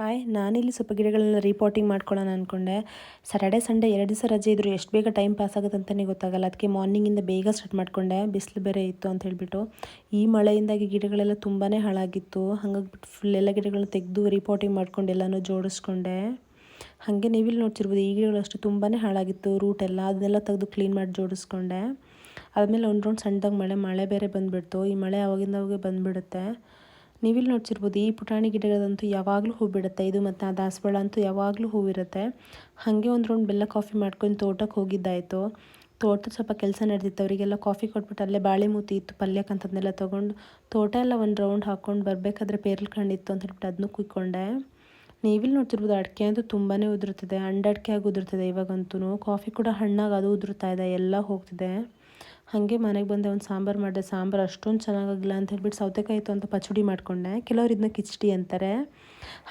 Hi, ನಾನಿಲ್ಲಿ ಸ್ವಲ್ಪ ಗಿಡಗಳನ್ನ ರೀಪಾಟಿಂಗ್ ಮಾಡ್ಕೊಳ್ಳೋಣ ಅಂದ್ಕೊಂಡೆ. ಸ್ಯಾಟರ್ಡೆ ಸಂಡೇ 2 ದಿವಸ ರಜೆ ಇದ್ದರೂ ಎಷ್ಟು ಬೇಗ ಟೈಮ್ ಪಾಸ್ ಆಗುತ್ತೆ ಅಂತಲೇ ಗೊತ್ತಾಗಲ್ಲ. ಅದಕ್ಕೆ ಮಾರ್ನಿಂಗಿಂದ ಬೇಗ ಸ್ಟಾರ್ಟ್ ಮಾಡಿಕೊಂಡೆ, ಬಿಸಿಲು ಬೇರೆ ಇತ್ತು ಅಂತ ಹೇಳಿಬಿಟ್ಟು. ಈ ಮಳೆಯಿಂದಾಗಿ ಗಿಡಗಳೆಲ್ಲ ತುಂಬಾ ಹಾಳಾಗಿತ್ತು. ಹಾಗಾಗ್ಬಿಟ್ಟು ಫುಲ್ ಎಲ್ಲ ಗಿಡಗಳನ್ನ ತೆಗೆದು ರೀಪಾಟಿಂಗ್ ಮಾಡ್ಕೊಂಡು ಎಲ್ಲನೂ ಜೋಡಿಸ್ಕೊಂಡೆ. ಹಾಗೆ ನೀವಿಲ್ಲಿ ನೋಡ್ತಿರ್ಬೋದು, ಈ ಗಿಡಗಳು ಅಷ್ಟು ತುಂಬಾ ಹಾಳಾಗಿತ್ತು. ರೂಟ್ ಎಲ್ಲ ಅದನ್ನೆಲ್ಲ ತೆಗೆದು ಕ್ಲೀನ್ ಮಾಡಿ ಜೋಡಿಸ್ಕೊಂಡೆ. ಆದಮೇಲೆ ಒಂದು ರೌಂಡ್ ಸಣ್ಣದಾಗಿ ಮಳೆ ಬೇರೆ ಬಂದುಬಿಡ್ತು. ಈ ಮಳೆ ಅವಾಗಿಂದಾಗೆ ಬಂದುಬಿಡುತ್ತೆ. ನೀವಿಲ್ಲಿ ನೋಡ್ತಿರ್ಬೋದು, ಈ ಪುಟಾಣಿ ಗಿಡಗಳಂತೂ ಯಾವಾಗಲೂ ಹೂ ಬಿಡುತ್ತೆ. ಇದು ಮತ್ತು ಆ ದಾಸವಾಳ ಅಂತೂ ಯಾವಾಗಲೂ ಹೂವಿರುತ್ತೆ. ಹಾಗೆ ಒಂದು ರೌಂಡ್ ಬೆಲ್ಲ ಕಾಫಿ ಮಾಡ್ಕೊಂಡು ತೋಟಕ್ಕೆ ಹೋಗಿದ್ದಾಯಿತು. ತೋಟದ ಸ್ವಲ್ಪ ಕೆಲಸ ನಡೆದಿತ್ತು. ಅವರಿಗೆಲ್ಲ ಕಾಫಿ ಕೊಟ್ಬಿಟ್ಟು ಅಲ್ಲೇ ಬಾಳೆ ಮೂತಿ ಇತ್ತು ಪಲ್ಯಕ್ಕಂಥದ್ದನ್ನೆಲ್ಲ ತೊಗೊಂಡು ತೋಟ ಎಲ್ಲ ಒಂದು ರೌಂಡ್ ಹಾಕ್ಕೊಂಡು ಬರಬೇಕಾದ್ರೆ ಪೇರಳೆ ಹಣ್ಣಿತ್ತು ಅಂತ ಹೇಳ್ಬಿಟ್ಟು ಅದನ್ನು ಕುಯ್ಕೊಂಡೆ. ನೀವಿಲ್ಲಿ ನೋಡ್ತಿರ್ಬೋದು, ಅಡಿಕೆ ಅಂತೂ ತುಂಬಾ ಉದುರುತ್ತಿದೆ. ಅಡಿಕೆ ಆಗಿ ಉದುರುತ್ತಿದೆ ಇವಾಗಂತೂ. ಕಾಫಿ ಕೂಡ ಹಣ್ಣಾಗಿ ಅದು ಉದುರುತ್ತಾ ಇದೆ, ಎಲ್ಲ ಹೋಗ್ತಿದೆ. ಹಾಗೆ ಮನೆಗೆ ಬಂದೆ, ಒಂದು ಸಾಂಬಾರು ಮಾಡಿದೆ. ಸಾಂಬಾರು ಅಷ್ಟೊಂದು ಚೆನ್ನಾಗಾಗಿಲ್ಲ ಅಂತ ಹೇಳ್ಬಿಟ್ಟು ಸೌತೆಕಾಯಿ ಇತ್ತು ಅಂತ ಪಚಡಿ ಮಾಡಿಕೊಂಡೆ. ಕೆಲವರು ಇದನ್ನ ಕಿಚಡಿ ಅಂತಾರೆ.